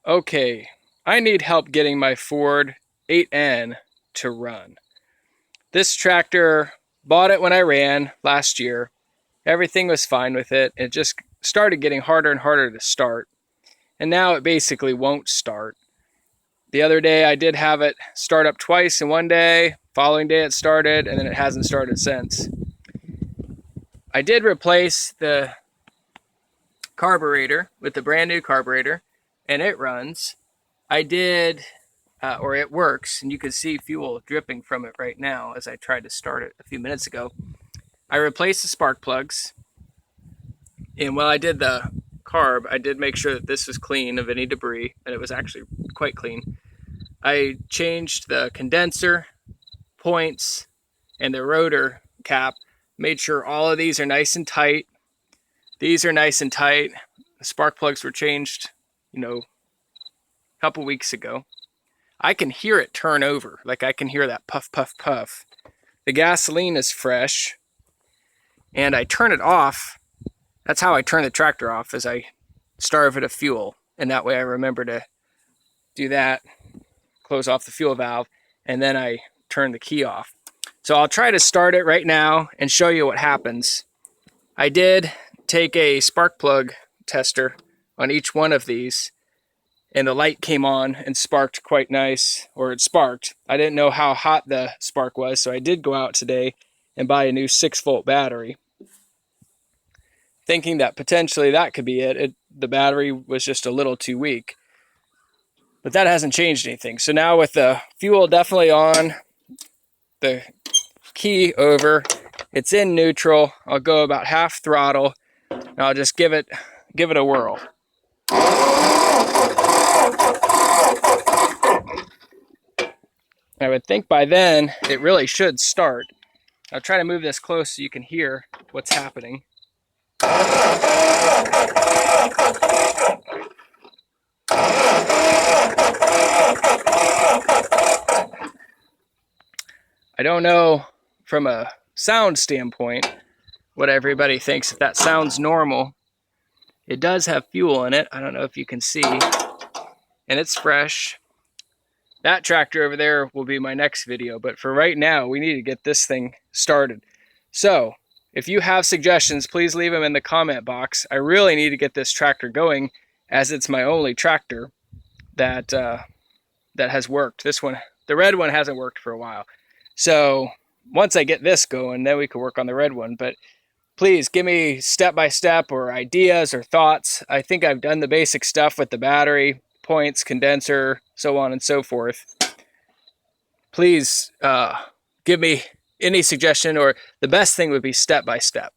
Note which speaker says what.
Speaker 1: Okay, I need help getting my Ford 8N to run. This tractor, bought it when I ran last year. Everything was fine with it. It just started getting harder and harder to start. And now it basically won't start. The other day I did have it start up twice in one day. Following day it started, and then it hasn't started since. I did replace the carburetor with the brand new carburetor, and it runs. I did, or it works, and you can see fuel dripping from it right now as I tried to start it a few minutes ago. I replaced the spark plugs, and while I did the carb, I did make sure that this was clean of any debris, and it was actually quite clean. I changed the condenser, points, and the rotor cap, made sure all of these are nice and tight. These are nice and tight. The spark plugs were changed, a couple weeks ago. I can hear it turn over. Like I can hear that puff, puff, puff. The gasoline is fresh. And I turn it off. That's how I turn the tractor off, is I starve it of fuel. And that way I remember to do that, close off the fuel valve, and then I turn the key off. So I'll try to start it right now and show you what happens. I did take a spark plug tester on each one of these, and the light came on and sparked quite nice, or it sparked. I didn't know how hot the spark was, so I did go out today and buy a new 6-volt battery, thinking that potentially that could be it. The battery was just a little too weak. But that hasn't changed anything. So now with the fuel definitely on, the key over, it's in neutral. I'll go about half throttle, and I'll just give it a whirl. I would think by then it really should start. I'll try to move this close so you can hear what's happening. I don't know from a sound standpoint what everybody thinks, if that sounds normal. It does have fuel in it. I don't know if you can see. And it's fresh. That tractor over there will be my next video, but for right now, we need to get this thing started. So, if you have suggestions, please leave them in the comment box. I really need to get this tractor going, as it's my only tractor that has worked. This one, the red one, hasn't worked for a while. So, once I get this going, then we can work on the red one. But please give me step-by-step or ideas or thoughts. I think I've done the basic stuff with the battery, points, condenser, so on and so forth. Please give me any suggestion, or the best thing would be step by step.